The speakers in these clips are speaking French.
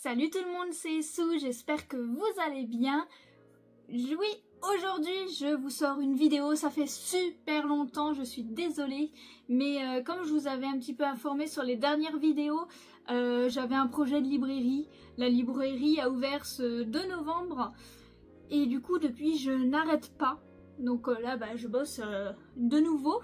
Salut tout le monde, c'est Sou, j'espère que vous allez bien. Oui, aujourd'hui je vous sors une vidéo, ça fait super longtemps, je suis désolée. Mais comme je vous avais un petit peu informé sur les dernières vidéos, j'avais un projet de librairie. La librairie a ouvert ce 2 novembre et du coup depuis je n'arrête pas. Donc là je bosse de nouveau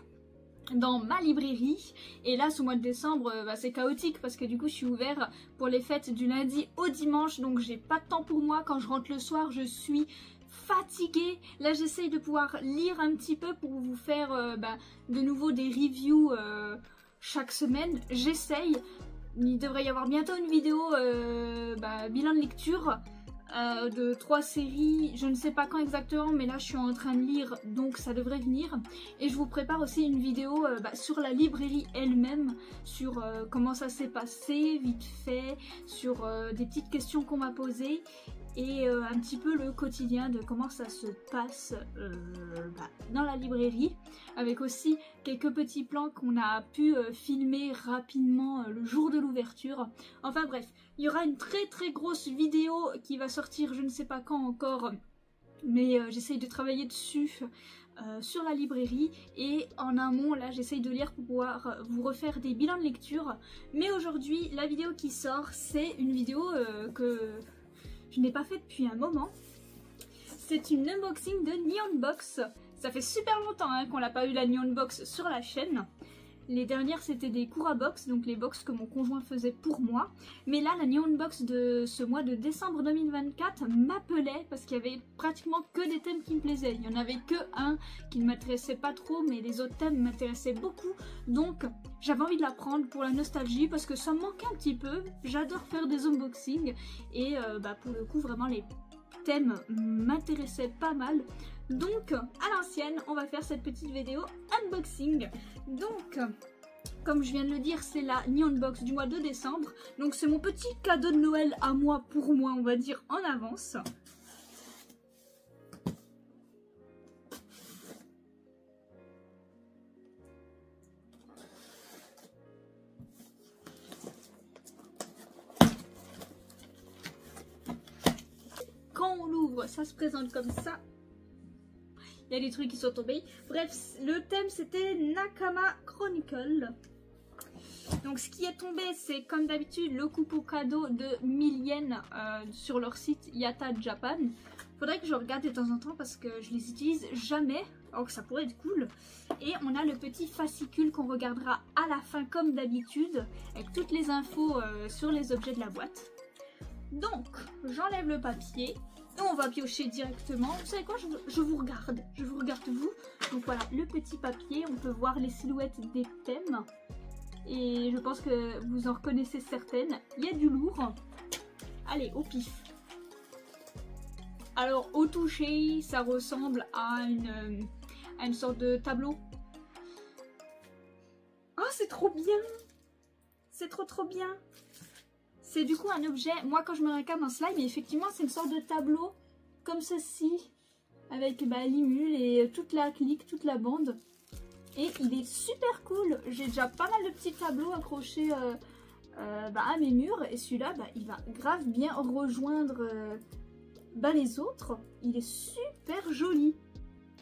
dans ma librairie et là ce mois de décembre c'est chaotique parce que du coup je suis ouvert pour les fêtes du lundi au dimanche, donc j'ai pas de temps pour moi. Quand je rentre le soir je suis fatiguée. Là j'essaye de pouvoir lire un petit peu pour vous faire de nouveau des reviews chaque semaine, j'essaye. Il devrait y avoir bientôt une vidéo bilan de lecture de 3 séries, je ne sais pas quand exactement, mais là je suis en train de lire donc ça devrait venir. Et je vous prépare aussi une vidéo sur la librairie elle-même, sur comment ça s'est passé vite fait, sur des petites questions qu'on m'a posées et un petit peu le quotidien de comment ça se passe dans la librairie, avec aussi quelques petits plans qu'on a pu filmer rapidement le jour de l'ouverture. Enfin bref, il y aura une très grosse vidéo qui va sortir je ne sais pas quand encore, mais j'essaye de travailler dessus sur la librairie, et en amont là j'essaye de lire pour pouvoir vous refaire des bilans de lecture. Mais aujourd'hui la vidéo qui sort c'est une vidéo que je n'ai pas fait depuis un moment. C'est une unboxing de Neon Box. Ça fait super longtemps qu'on n'a pas eu la Neon Box sur la chaîne. Les dernières c'était des Cura Box, donc les box que mon conjoint faisait pour moi. Mais là la Neon Box de ce mois de décembre 2024 m'appelait parce qu'il y avait pratiquement que des thèmes qui me plaisaient. Il n'y en avait que un qui ne m'intéressait pas trop, mais les autres thèmes m'intéressaient beaucoup. Donc j'avais envie de la prendre pour la nostalgie parce que ça me manquait un petit peu. J'adore faire des unboxings et pour le coup vraiment les thèmes m'intéressaient pas mal. Donc à l'ancienne on va faire cette petite vidéo unboxing. Donc comme je viens de le dire, c'est la Neon Box du mois de décembre. Donc c'est mon petit cadeau de Noël à moi, pour moi on va dire en avance. Quand on l'ouvre, ça se présente comme ça. Il y a des trucs qui sont tombés. Bref, le thème c'était Nakama Chronicle. Donc ce qui est tombé, c'est comme d'habitude le coupon cadeau de 1000 yens sur leur site Yata Japan. Faudrait que je regarde de temps en temps parce que je les utilise jamais, alors que ça pourrait être cool. Et on a le petit fascicule qu'on regardera à la fin comme d'habitude, avec toutes les infos sur les objets de la boîte. Donc j'enlève le papier. Et on va piocher directement. Vous savez quoi, je vous regarde vous. Donc voilà, le petit papier, on peut voir les silhouettes des thèmes. Et je pense que vous en reconnaissez certaines. Il y a du lourd. Allez, au pif. Alors au toucher, ça ressemble à une sorte de tableau. Oh, c'est trop bien. C'est trop bien. C'est du coup un objet, moi quand je me regarde en slime, effectivement c'est une sorte de tableau comme ceci, avec l'imule et toute la clique, toute la bande. Et il est super cool. J'ai déjà pas mal de petits tableaux accrochés à mes murs, et celui-là il va grave bien rejoindre les autres. Il est super joli.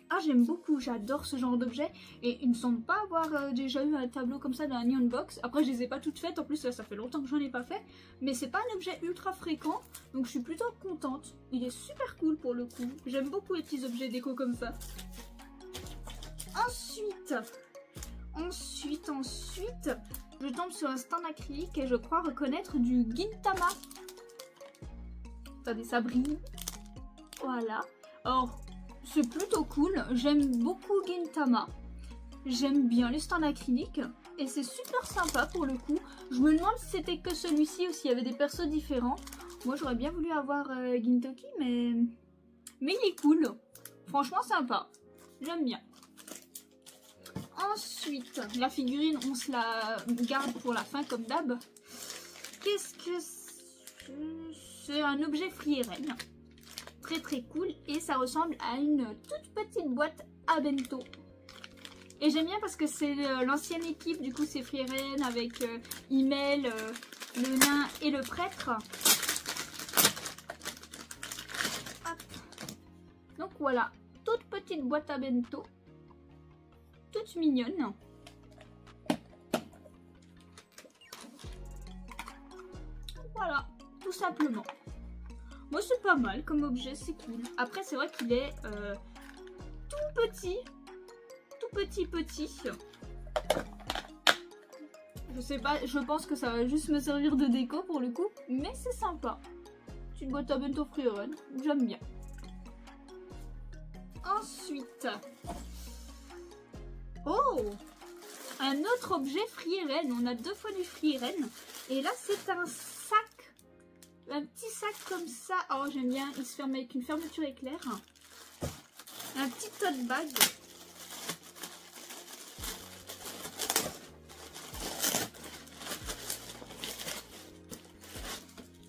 Ah, j'aime beaucoup, j'adore ce genre d'objet. Et il me semble pas avoir déjà eu un tableau comme ça dans la Neon Box. Après je les ai pas toutes faites, en plus là, ça fait longtemps que j'en ai pas fait. Mais c'est pas un objet ultra fréquent, donc je suis plutôt contente. Il est super cool pour le coup. J'aime beaucoup les petits objets déco comme ça. Ensuite, je tombe sur un stand acrylique et je crois reconnaître du Gintama. Attendez, ça brille. Voilà. Or, c'est plutôt cool, j'aime beaucoup Gintama, j'aime bien les stands acryliques et c'est super sympa pour le coup. Je me demande si c'était que celui-ci ou s'il y avait des persos différents. Moi j'aurais bien voulu avoir Gintoki, mais il est cool, franchement sympa, j'aime bien. Ensuite, la figurine on se la garde pour la fin comme d'hab. Qu'est-ce que c'est? Un objet Frieren. Très cool, et ça ressemble à une toute petite boîte à bento. Et j'aime bien parce que c'est l'ancienne équipe, du coup c'est Frieren avec Himmel, le nain et le prêtre. voilà, toute petite boîte à bento, toute mignonne. Voilà, tout simplement. Moi c'est pas mal comme objet, c'est cool. Après c'est vrai qu'il est tout petit. Je sais pas, je pense que ça va juste me servir de déco pour le coup, mais c'est sympa. Petite boîte à bento Freeren, j'aime bien. Ensuite, oh, un autre objet Freeren. On a 2 fois du Freeren. Et là c'est un sac, un petit sac comme ça. Oh j'aime bien, il se ferme avec une fermeture éclair. Un petit tote bag.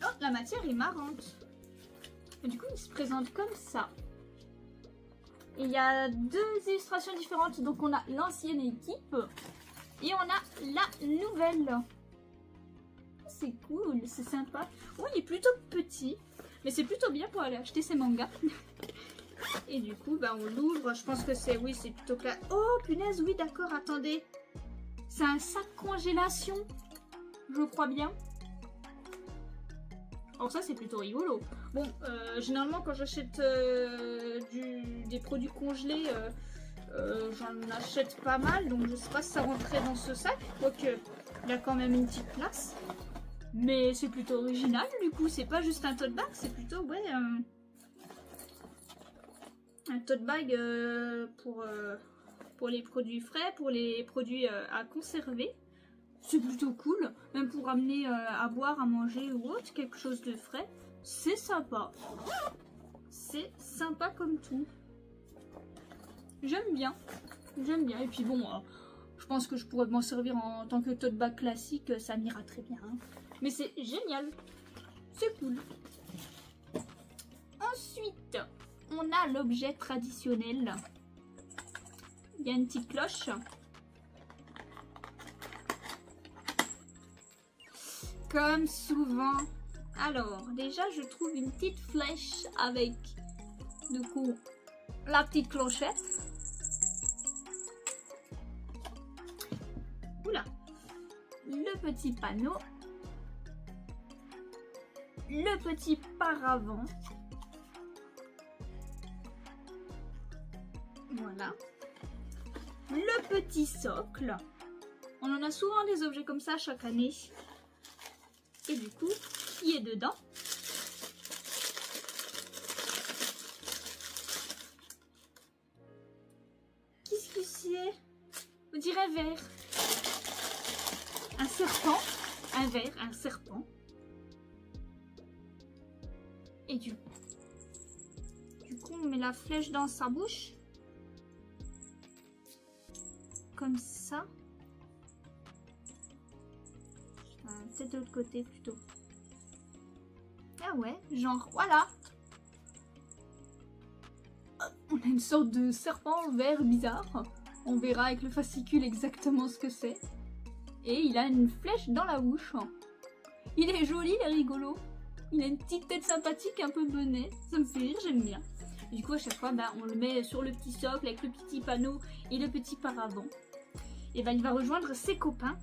Oh, la matière est marrante. Et du coup, il se présente comme ça. Et il y a 2 illustrations différentes. Donc, on a l'ancienne équipe et on a la nouvelle. C'est cool, c'est sympa. Oh, il est plutôt petit. Mais c'est plutôt bien pour aller acheter ses mangas. Et du coup, bah, on l'ouvre. Je pense que c'est... Oui, c'est plutôt clair. Oh, punaise, oui, d'accord, attendez. C'est un sac congélation. Je crois bien. Alors ça, c'est plutôt rigolo. Bon, généralement, quand j'achète des produits congelés, j'en achète pas mal. Donc, je sais pas si ça rentrait dans ce sac. Quoique, il a quand même une petite place. Mais c'est plutôt original, du coup. C'est pas juste un tote bag, c'est plutôt, ouais... un tote bag pour les produits frais, pour les produits à conserver. C'est plutôt cool, même pour amener à boire, à manger ou autre, quelque chose de frais. C'est sympa. C'est sympa comme tout. J'aime bien. J'aime bien. Et puis bon, je pense que je pourrais m'en servir en tant que tote bag classique. Ça m'ira très bien. Hein. Mais c'est génial. C'est cool. Ensuite... on a l'objet traditionnel. Il y a une petite cloche. Comme souvent. Alors, déjà, je trouve une petite flèche avec, du coup, la petite clochette. Oula. Le petit panneau. Le petit paravent. Voilà. Le petit socle. On en a souvent des objets comme ça chaque année. Et du coup, qui est dedans? Qu'est-ce que c'est? On dirait vert. Un serpent. Un ver, un serpent. Et du coup, on met la flèche dans sa bouche. Comme ça. Peut-être de l'autre côté plutôt. Ah ouais, genre, voilà. On a une sorte de serpent vert bizarre. On verra avec le fascicule exactement ce que c'est. Et il a une flèche dans la bouche. Il est joli, il est rigolo. Il a une petite tête sympathique, un peu benée. Ça me fait rire, j'aime bien. Et du coup, à chaque fois, bah, on le met sur le petit socle avec le petit panneau et le petit paravent. Et bah, il va rejoindre ses copains.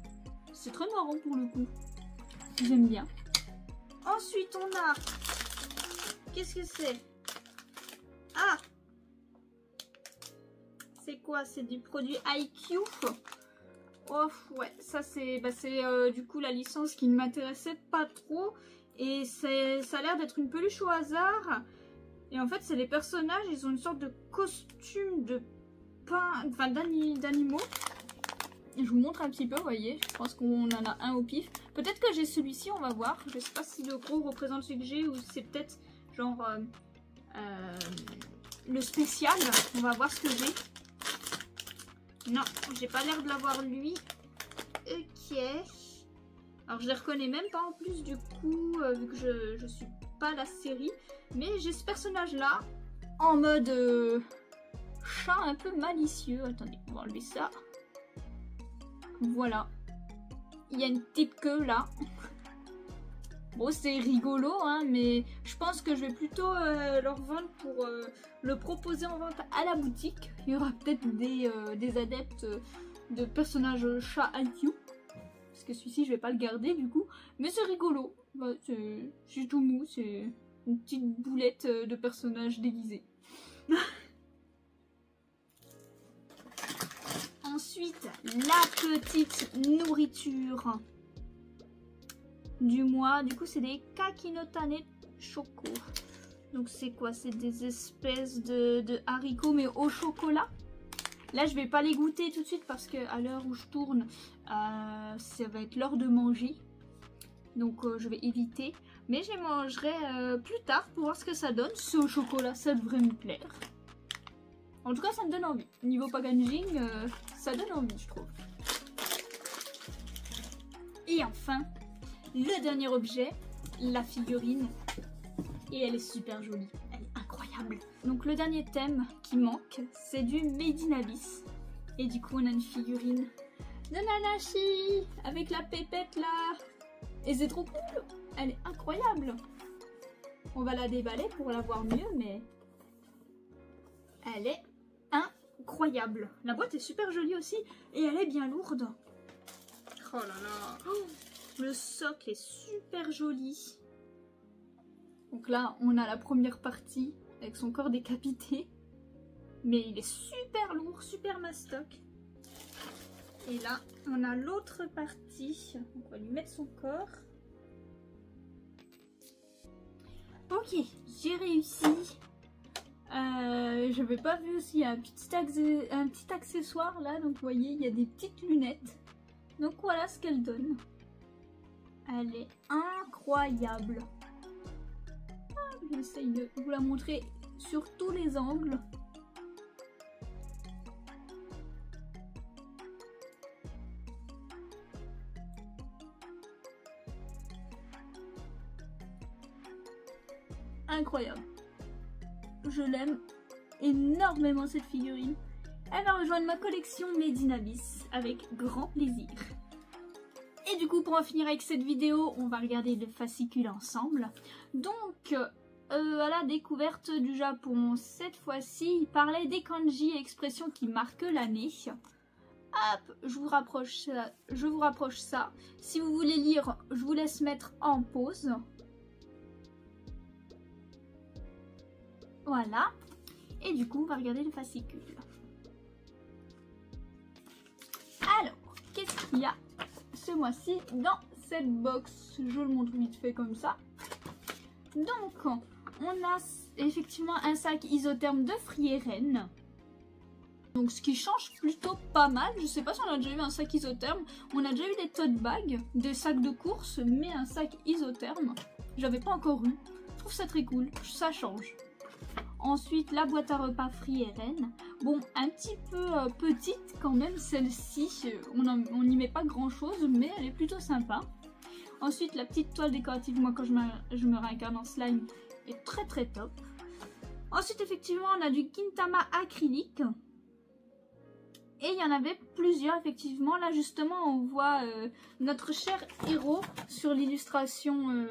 C'est très marrant pour le coup. J'aime bien. Ensuite, on a... Qu'est-ce que c'est? Ah! C'est quoi? C'est du produit IQ. Oh, ouais, ça c'est du coup la licence qui ne m'intéressait pas trop. Et ça a l'air d'être une peluche au hasard. Et en fait, c'est les personnages, ils ont une sorte de costume de enfin d'animaux. Je vous montre un petit peu, vous voyez. Je pense qu'on en a un au pif. Peut-être que j'ai celui-ci, on va voir. Je sais pas si le gros représente celui que j'ai ou c'est peut-être genre le spécial. On va voir ce que j'ai. Non, j'ai pas l'air de l'avoir lui. Ok. Alors je les reconnais même pas en plus du coup, vu que je suis pas la série. Mais j'ai ce personnage là, en mode chat un peu malicieux. Attendez, on va enlever ça. Voilà. Il y a une petite queue là. Bon, c'est rigolo, hein, mais je pense que je vais plutôt leur vendre pour le proposer en vente à la boutique. Il y aura peut-être des adeptes de personnages chat IQ. Parce que celui-ci, je vais pas le garder du coup. Mais c'est rigolo. Bah, c'est tout mou, c'est une petite boulette de personnage déguisé. Ensuite, la petite nourriture du mois. Du coup, c'est des Kakinotane Choco. Donc, c'est quoi? C'est des espèces de haricots, mais au chocolat. Là, je vais pas les goûter tout de suite parce que à l'heure où je tourne, ça va être l'heure de manger. Donc, je vais éviter. Mais je les mangerai plus tard pour voir ce que ça donne. C'est au chocolat, ça devrait me plaire. En tout cas, ça me donne envie. Niveau packaging, ça donne envie, je trouve. Et enfin, le dernier objet, la figurine. Et elle est super jolie. Elle est incroyable. Donc le dernier thème qui manque, c'est du Made in Abyss. Et du coup, on a une figurine de Nanashi avec la pépette là. Et c'est trop cool. Elle est incroyable. On va la déballer pour la voir mieux, mais elle est incroyable. La boîte est super jolie aussi et elle est bien lourde. Oh là là. Oh, le socle est super joli. Donc là, on a la première partie avec son corps décapité. Mais il est super lourd, super mastoc. Et là, on a l'autre partie. Donc on va lui mettre son corps. Ok, j'ai réussi. J'avais pas vu aussi, il y a un petit accessoire là. Donc vous voyez, il y a des petites lunettes. Donc voilà ce qu'elle donne. Elle est incroyable. J'essaye de vous la montrer sur tous les angles. Incroyable. Je l'aime énormément cette figurine. Elle va rejoindre ma collection Made in Abyss avec grand plaisir. Et du coup, pour en finir avec cette vidéo, on va regarder le fascicule ensemble. Donc, à la découverte du Japon, cette fois-ci, il parlait des kanji et expressions qui marquent l'année. Hop, je vous rapproche ça. Si vous voulez lire, je vous laisse mettre en pause. Voilà. Et du coup, on va regarder le fascicule. Alors, qu'est-ce qu'il y a ce mois-ci dans cette box? Je le montre vite fait comme ça. Donc, on a effectivement un sac isotherme de Frieren. Donc, ce qui change plutôt pas mal. Je sais pas si on a déjà eu un sac isotherme. On a déjà eu des tote bags, des sacs de course, mais un sac isotherme, j'avais pas encore eu. Je trouve ça très cool. Ça change. Ensuite, la boîte à repas Frieren. Bon, un petit peu petite quand même, celle-ci. On n'y met pas grand-chose, mais elle est plutôt sympa. Ensuite, la petite toile décorative, moi quand je me réincarne en slime, est très très top. Ensuite, effectivement, on a du Gintama acrylique. Et il y en avait plusieurs, effectivement. Là, justement, on voit notre cher héros sur l'illustration.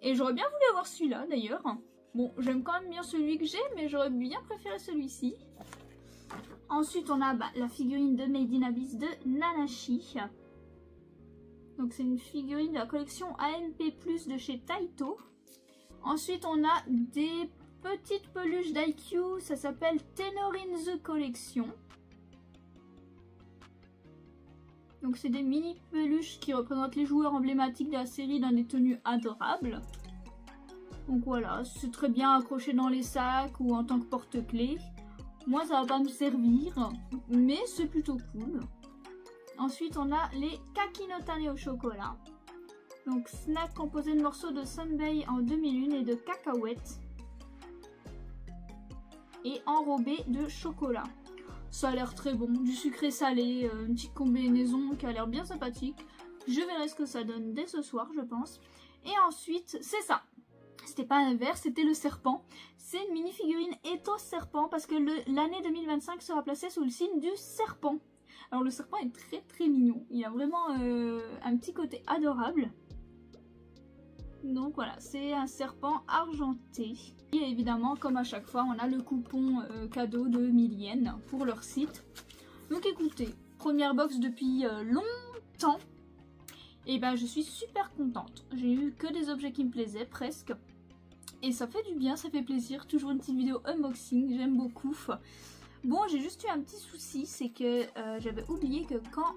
Et j'aurais bien voulu avoir celui-là, d'ailleurs. Bon, j'aime quand même bien celui que j'ai, mais j'aurais bien préféré celui-ci. Ensuite, on a la figurine de Made in Abyss de Nanashi. Donc, c'est une figurine de la collection AMP+, de chez Taito. Ensuite, on a des petites peluches d'IQ. Ça s'appelle Tenor in the Collection. Donc, c'est des mini peluches qui représentent les joueurs emblématiques de la série dans des tenues adorables. Donc voilà, c'est très bien accroché dans les sacs ou en tant que porte-clés. Moi, ça va pas me servir, mais c'est plutôt cool. Ensuite, on a les Kakinotane au chocolat. Donc, snack composé de morceaux de Sunbei en 2001 et de cacahuètes. Et enrobé de chocolat. Ça a l'air très bon, du sucré salé, une petite combinaison qui a l'air bien sympathique. Je verrai ce que ça donne dès ce soir, je pense. Et ensuite, c'est ça. C'était pas un verre, c'était le serpent. C'est une mini-figurine Ethos serpent parce que l'année 2025 sera placée sous le signe du serpent. Alors le serpent est très très mignon. Il a vraiment un petit côté adorable. Donc voilà, c'est un serpent argenté. Et évidemment, comme à chaque fois, on a le coupon cadeau de 1000 yens pour leur site. Donc écoutez, première box depuis longtemps. Et ben je suis super contente. J'ai eu que des objets qui me plaisaient, presque. Et ça fait du bien, ça fait plaisir. Toujours une petite vidéo unboxing, j'aime beaucoup. Bon, j'ai juste eu un petit souci, c'est que j'avais oublié que quand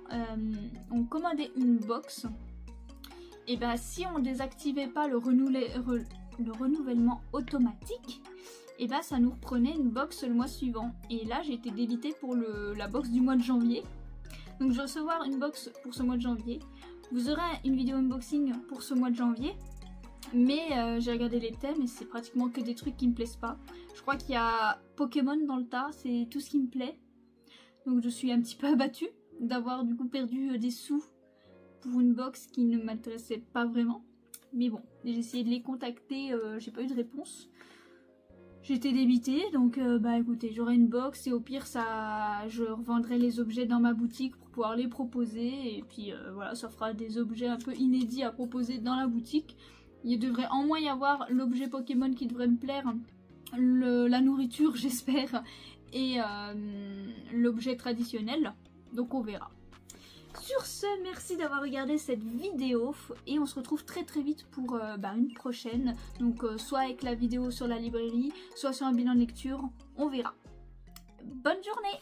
on commandait une box, et ben si on désactivait pas le renouvellement automatique, et ben ça nous reprenait une box le mois suivant. Et là j'ai été débitée pour la box du mois de janvier. Donc je vais recevoir une box pour ce mois de janvier. Vous aurez une vidéo unboxing pour ce mois de janvier. Mais j'ai regardé les thèmes et c'est pratiquement que des trucs qui me plaisent pas. Je crois qu'il y a Pokémon dans le tas, c'est tout ce qui me plaît. Donc je suis un petit peu abattue d'avoir du coup perdu des sous pour une box qui ne m'intéressait pas vraiment. Mais bon, j'ai essayé de les contacter, j'ai pas eu de réponse. J'étais débitée, donc bah écoutez, j'aurai une box et au pire je revendrai les objets dans ma boutique pour pouvoir les proposer. Et puis voilà, ça fera des objets un peu inédits à proposer dans la boutique. Il devrait en moins y avoir l'objet Pokémon qui devrait me plaire, la nourriture j'espère, et l'objet traditionnel, donc on verra. Sur ce, merci d'avoir regardé cette vidéo et on se retrouve très vite pour une prochaine. Donc soit avec la vidéo sur la librairie, soit sur un bilan de lecture, on verra. Bonne journée!